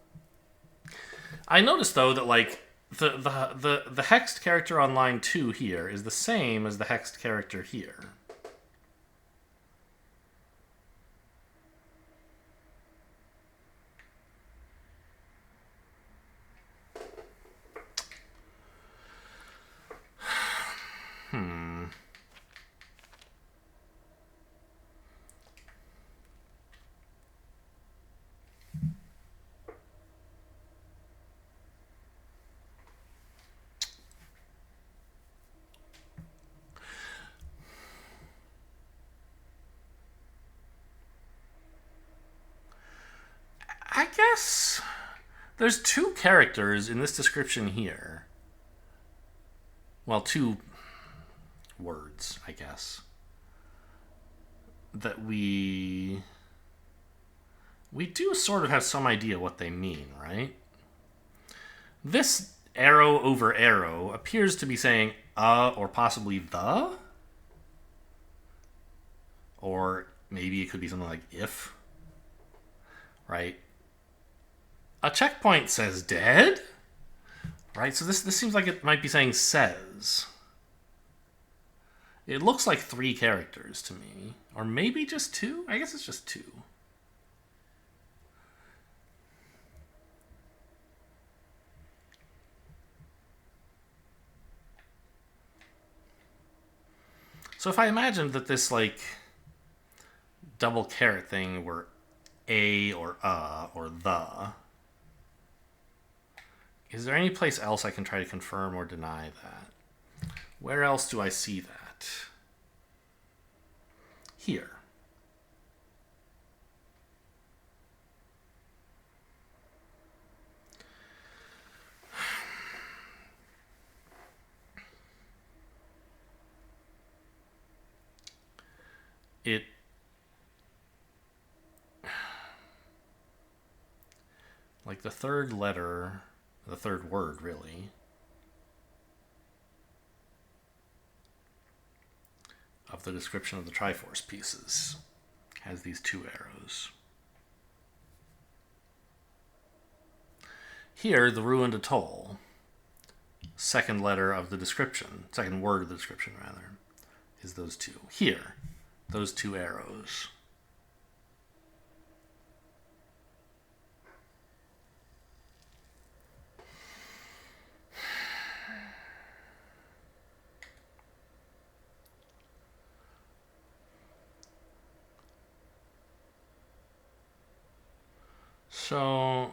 I noticed though that like the hexed character on line 2 here is the same as the hexed character here. I guess there's 2 characters in this description here. Well, 2 words, I guess, that we do sort of have some idea what they mean, right? This arrow over arrow appears to be saying or possibly the, or maybe it could be something like if, right? A checkpoint says dead, right? So this seems like it might be saying says. It looks like 3 characters to me. Or maybe just 2? I guess it's just 2. So if I imagined that this, like, double caret thing were a or the, is there any place else I can try to confirm or deny that? Where else do I see that? Here. It like the third letter, the third word really, of the description of the Triforce pieces has these 2 arrows. Here, the ruined atoll, second letter of the description, second word of the description rather, is those 2. Here, those 2 arrows. So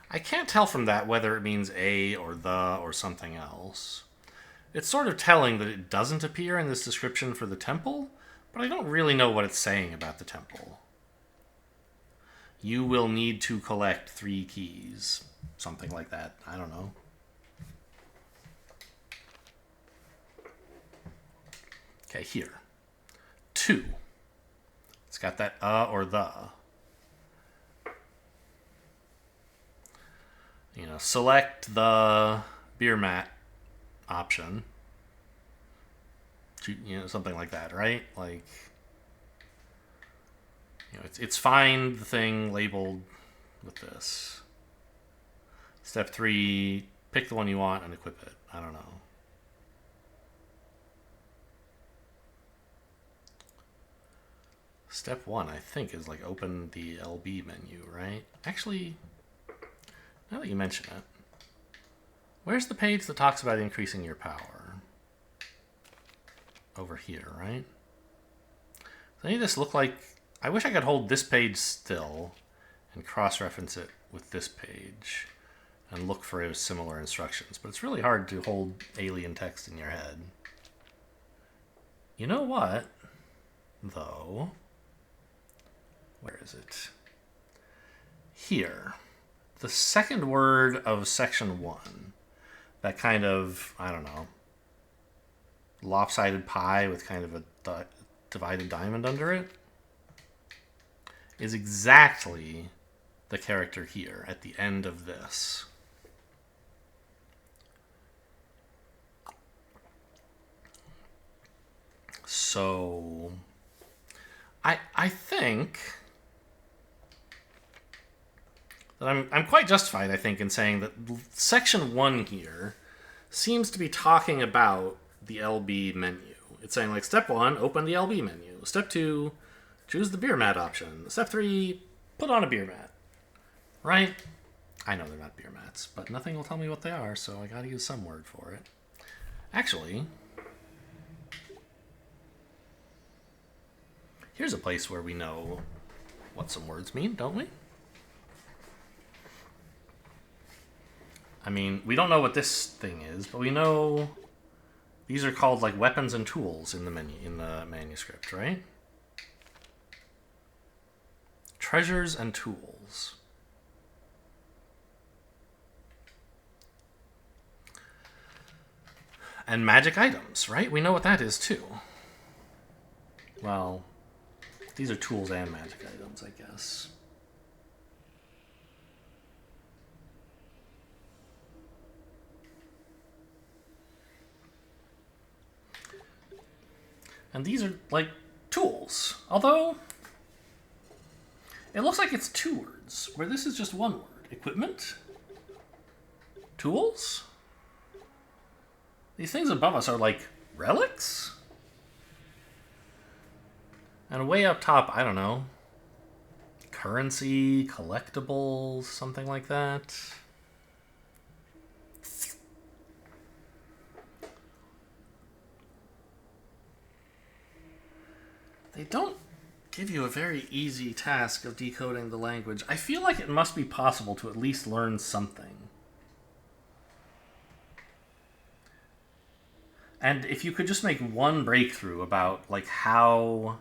I can't tell from that whether it means a or the or something else. It's sort of telling that it doesn't appear in this description for the temple, but I don't really know what it's saying about the temple. You will need to collect 3 keys. Something like that. I don't know. Okay, here. 2. It's got that or the. You know, select the beer mat option. You know, something like that, right? Like, you know, it's find the thing labeled with this. Step 3, pick the one you want and equip it. I don't know. Step 1, I think, is like open the LB menu, right? Actually, now that you mention it, where's the page that talks about increasing your power? Over here, right? Does any of this look like... I wish I could hold this page still and cross-reference it with this page and look for similar instructions, but it's really hard to hold alien text in your head. You know what? though, where is it? Here. The second word of section 1, that kind of, I don't know, lopsided pie with kind of a divided diamond under it, is exactly the character here at the end of this. So I think that I'm quite justified, I think, in saying that section 1 here seems to be talking about the LB menu. It's saying, like, step 1, open the LB menu. Step 2, choose the beer mat option. Step 3, put on a beer mat. Right? I know they're not beer mats, but nothing will tell me what they are, so I gotta use some word for it. Actually, here's a place where we know what some words mean, don't we? I mean, we don't know what this thing is, but we know these are called, like, weapons and tools in the menu, in the manuscript, right? Treasures and tools. And magic items, right? We know what that is, too. Well, these are tools and magic items, I guess. And these are, like, tools. Although, it looks like it's 2 words, where this is just 1 word. Equipment? Tools? These things above us are, like, relics? And way up top, I don't know, currency, collectibles, something like that. They don't give you a very easy task of decoding the language. I feel like it must be possible to at least learn something. And if you could just make one breakthrough about, like, how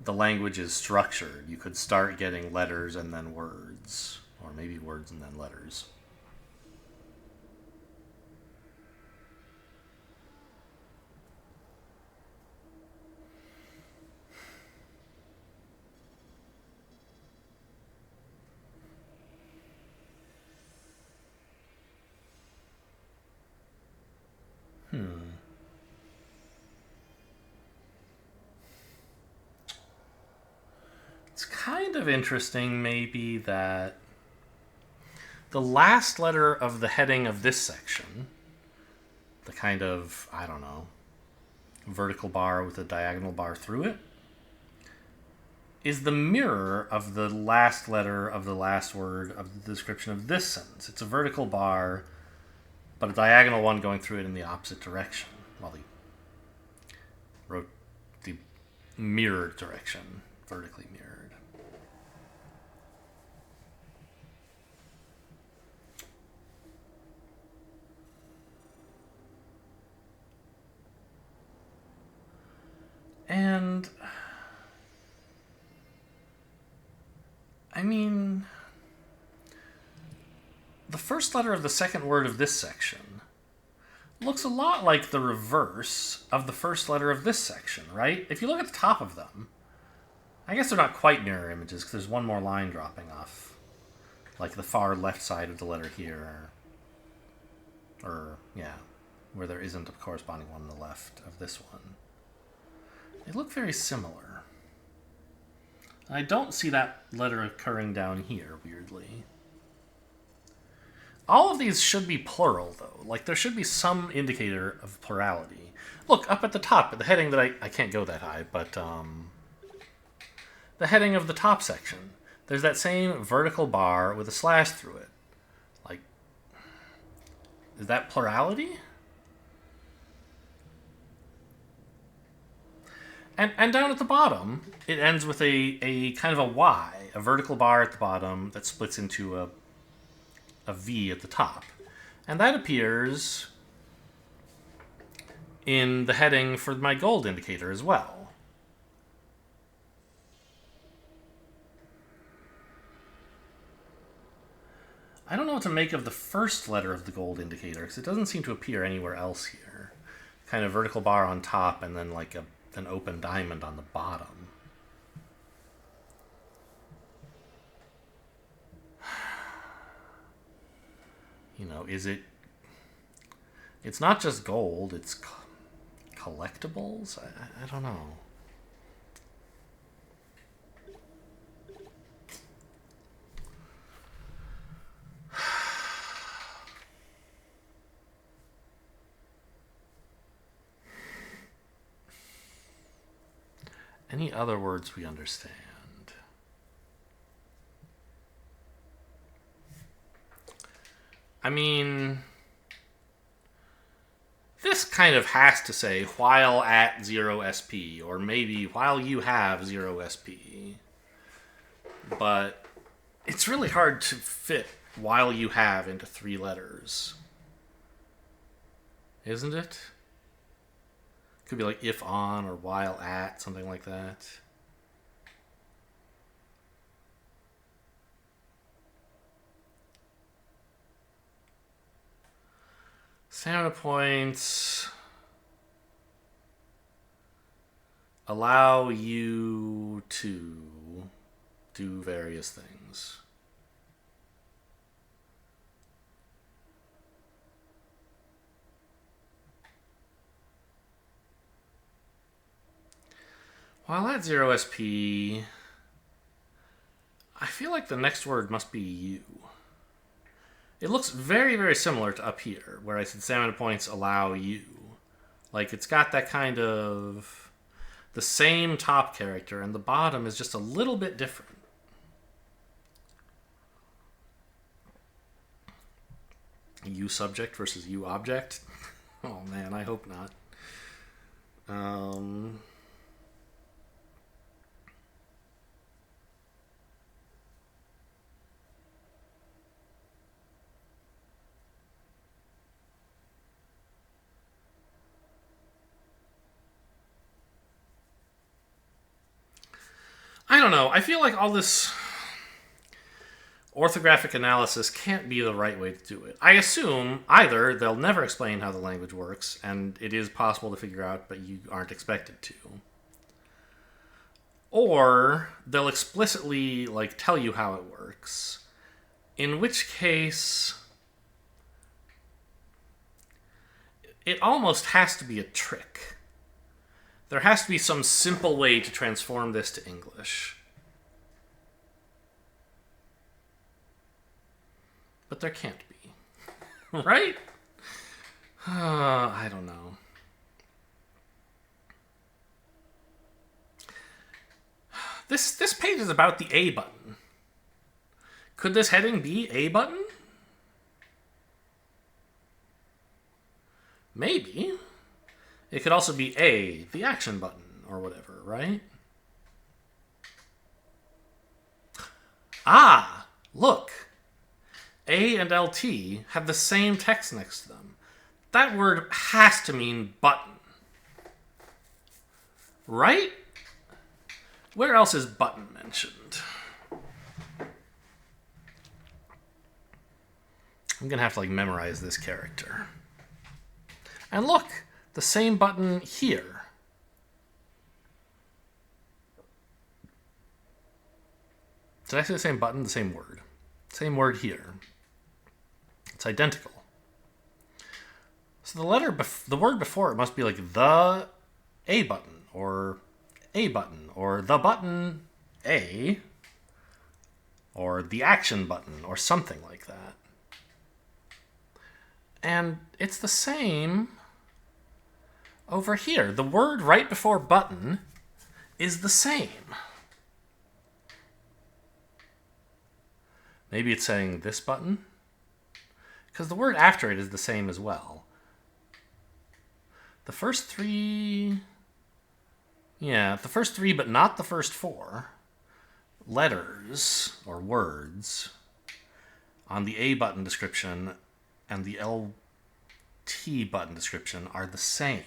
the language is structured, you could start getting letters and then words. Or maybe words and then letters. It's kind of interesting, maybe, that the last letter of the heading of this section, the kind of, I don't know, vertical bar with a diagonal bar through it, is the mirror of the last letter of the last word of the description of this sentence. It's a vertical bar, but a diagonal one going through it in the opposite direction. Well, the mirrored direction, vertically mirrored. And I mean, the first letter of the second word of this section looks a lot like the reverse of the first letter of this section, right? If you look at the top of them, I guess they're not quite mirror images because there's one more line dropping off, like the far left side of the letter here, or yeah, where there isn't a corresponding one on the left of this one. They look very similar. I don't see that letter occurring down here, weirdly. All of these should be plural, though. Like, there should be some indicator of plurality. Look, up at the top, at the heading that I can't go that high, but the heading of the top section, there's that same vertical bar with a slash through it. Like, is that plurality? And down at the bottom, it ends with a kind of a Y, a vertical bar at the bottom that splits into a V at the top. And that appears in the heading for my gold indicator as well. I don't know what to make of the first letter of the gold indicator, because it doesn't seem to appear anywhere else here. Kind of vertical bar on top, and then like an open diamond on the bottom. You know, is it... It's not just gold, it's collectibles? I don't know. Any other words we understand? I mean, this kind of has to say while at 0 SP, or maybe while you have 0 SP. But it's really hard to fit while you have into 3 letters. Isn't it? Could be like if on or while at, something like that. Stamina points allow you to do various things. While at 0 SP, I feel like the next word must be you. It looks very, very similar to up here, where I said stamina points allow you. Like, it's got that kind of... the same top character, and the bottom is just a little bit different. You subject versus you object? Oh man, I hope not. I don't know. I feel like all this orthographic analysis can't be the right way to do it. I assume either they'll never explain how the language works, and it is possible to figure out, but you aren't expected to. Or they'll explicitly like tell you how it works. In which case, it almost has to be a trick. There has to be some simple way to transform this to English. But there can't be. Right? I don't know. This page is about the A button. Could this heading be A button? Maybe. It could also be A, the action button, or whatever, right? Ah, look. A and LT have the same text next to them. That word has to mean button. Right? Where else is button mentioned? I'm gonna have to like memorize this character. And look, the same button here. Did I say the same button? The same word. Same word here. It's identical. So the word before it must be like the A button, or A button, or the button A, or the action button, or something like that. And it's the same over here. The word right before button is the same. Maybe it's saying this button? Because the word after it is the same as well. The first 3... Yeah, the first 3, but not the first 4 letters, or words, on the A button description and the LT button description are the same.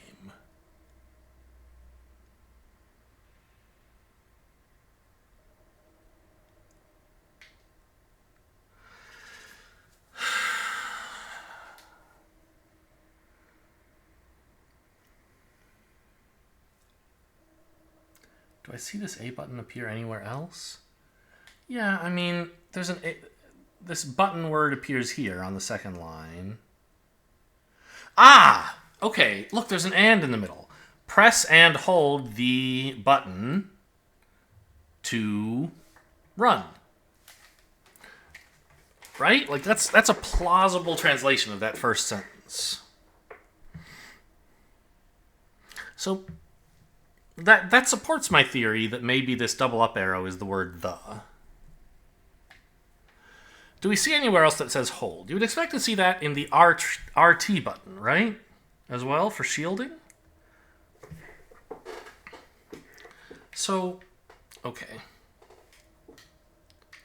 Do I see this A button appear anywhere else? Yeah, I mean, there's this button word appears here on the second line. Ah! Okay, look, there's an and in the middle. Press and hold the button to run. Right? Like, that's a plausible translation of that first sentence. So that supports my theory that maybe this double up arrow is the word the. Do we see anywhere else that says hold? You would expect to see that in the RT button, right? As well, for shielding. So, okay.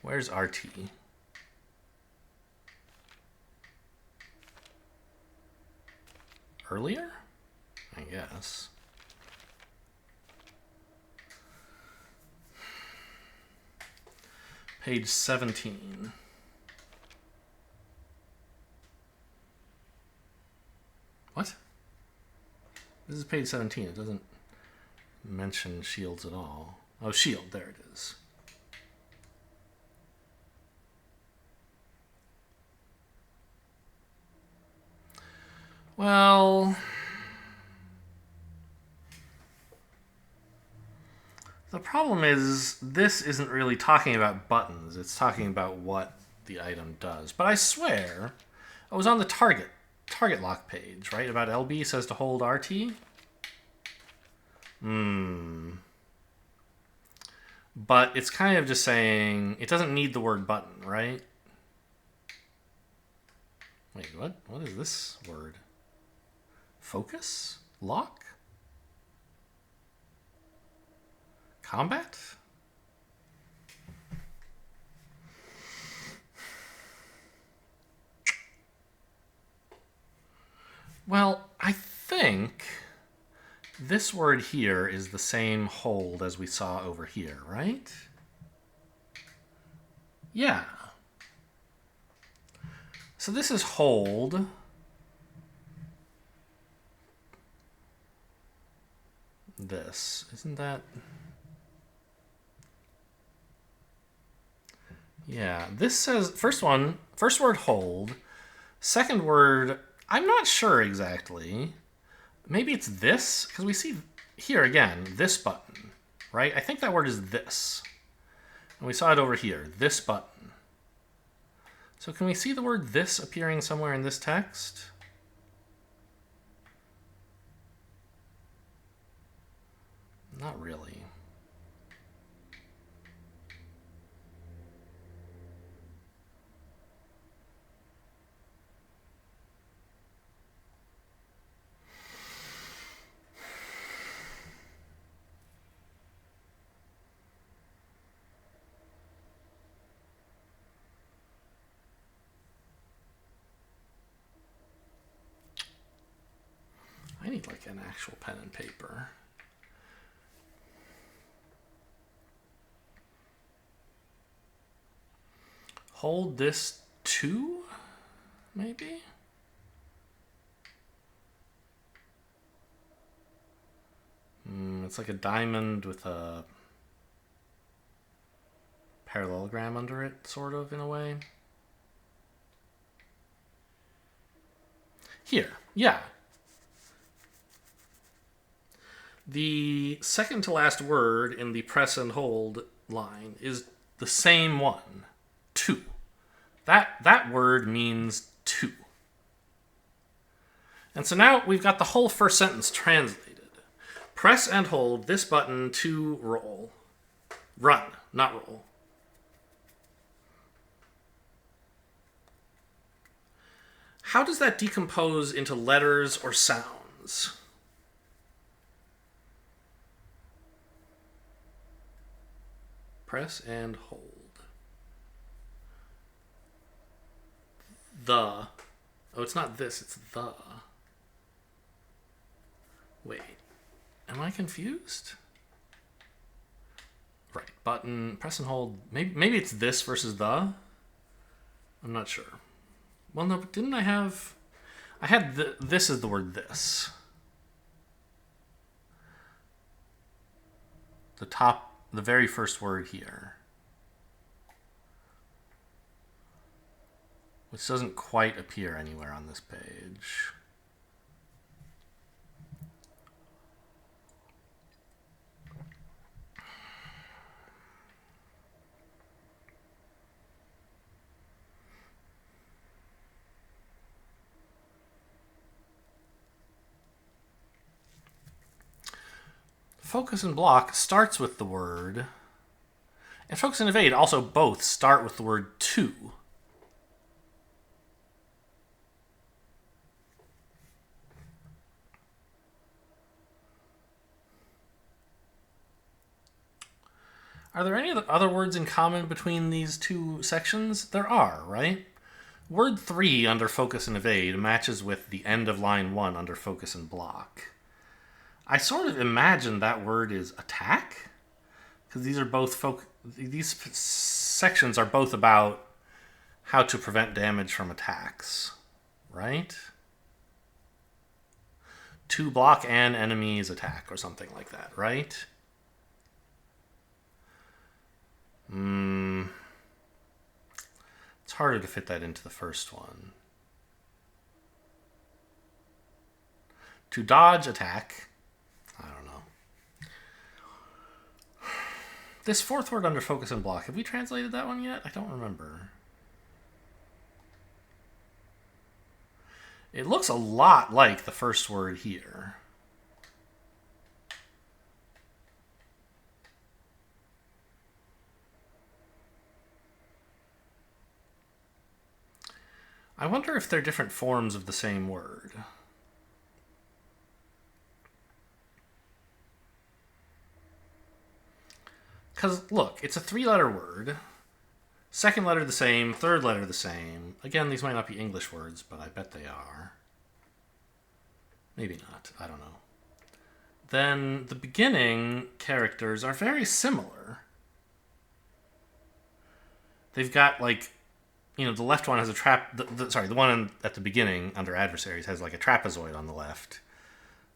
Where's RT? Earlier? I guess. Page 17. What? This is page 17. It doesn't mention shields at all. Oh, shield. There it is. Well, the problem is this isn't really talking about buttons. It's talking about what the item does. But I swear, I was on the target lock page, right? About LB says to hold RT. But it's kind of just saying it doesn't need the word button, right? Wait, what? What is this word? Focus? Lock? Combat? Well, I think this word here is the same hold as we saw over here, right? Yeah. So this is hold. This, isn't that? Yeah, this says, first word hold. Second word, I'm not sure exactly. Maybe it's this, because we see here again, this button, right? I think that word is this. And we saw it over here, this button. So can we see the word this appearing somewhere in this text? Not really. I need like an actual pen and paper. Hold this to, maybe? It's like a diamond with a parallelogram under it, sort of, in a way. Here, yeah. The second to last word in the press and hold line is the same one, to. That word means to. And so now we've got the whole first sentence translated. Press and hold this button to roll. Run, not roll. How does that decompose into letters or sounds? Press and hold. The. Oh, it's not this, it's the. Wait. Am I confused? Right. Button, press and hold. Maybe it's this versus the. I'm not sure. Well, no, but didn't I have... I had this is the word this. the very first word here, which doesn't quite appear anywhere on this page. Focus and block starts with the word, and focus and evade also both start with the word to. Are there any other words in common between these two sections? There are, right? Word 3 under focus and evade matches with the end of line 1 under focus and block. I sort of imagine that word is attack, because these are both these sections are both about how to prevent damage from attacks, right? To block an enemy's attack or something like that, right? It's harder to fit that into the first one. To dodge attack. I don't know. This fourth word under focus and block, have we translated that one yet? I don't remember. It looks a lot like the first word here. I wonder if they're different forms of the same word. Because, look, it's a 3-letter word. Second letter the same, third letter the same. Again, these might not be English words, but I bet they are. Maybe not. I don't know. Then the beginning characters are very similar. They've got, like, you know, the left one has a the one at the beginning under adversaries has, like, a trapezoid on the left,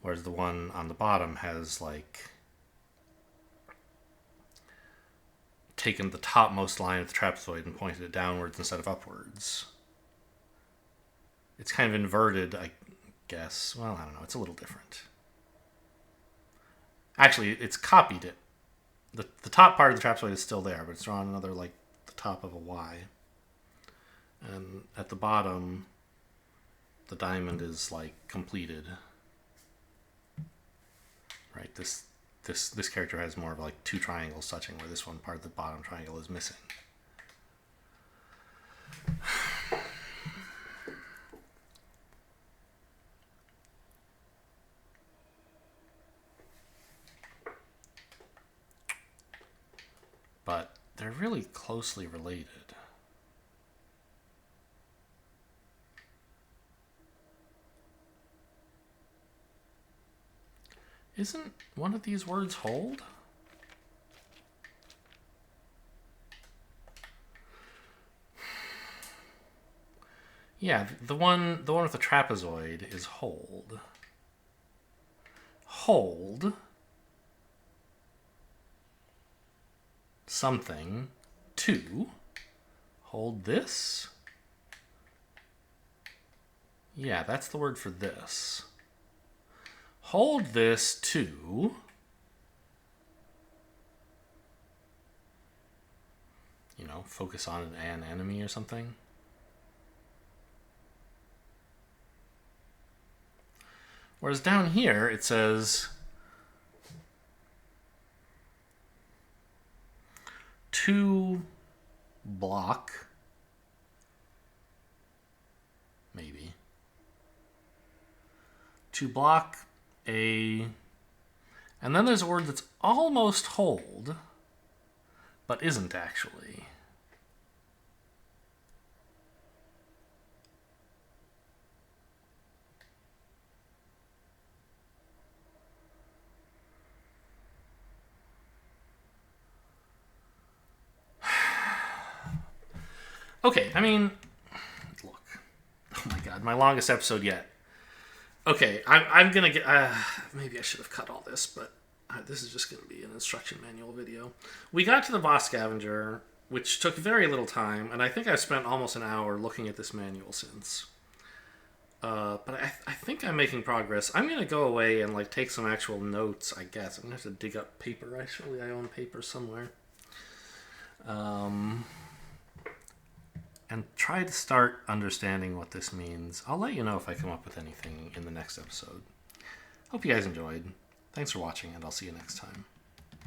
whereas the one on the bottom has, like, taken the topmost line of the trapezoid and pointed it downwards instead of upwards. It's kind of inverted, I guess. Well, I don't know. It's a little different. Actually, it's copied it. The top part of the trapezoid is still there, but it's drawn another, like, the top of a Y. And at the bottom, the diamond is, like, completed. Right? This character has more of, like, 2 triangles touching, where this one part of the bottom triangle is missing. But they're really closely related. Isn't one of these words hold? Yeah, the one with the trapezoid is hold. Hold something to hold this. Yeah, that's the word for this. Hold this to focus on an enemy or something. Whereas down here it says to block, maybe. To block and then there's a word that's almost hold, but isn't actually. Okay, I mean, look. Oh my god, my longest episode yet. Okay, I'm gonna get... maybe I should have cut all this, but This is just going to be an instruction manual video. We got to the boss scavenger, which took very little time, and I think I've spent almost an hour looking at this manual since. But I think I'm making progress. I'm going to go away and like take some actual notes, I guess. I'm going to have to dig up paper. Actually, I own paper somewhere. And try to start understanding what this means. I'll let you know if I come up with anything in the next episode. Hope you guys enjoyed. Thanks for watching, and I'll see you next time.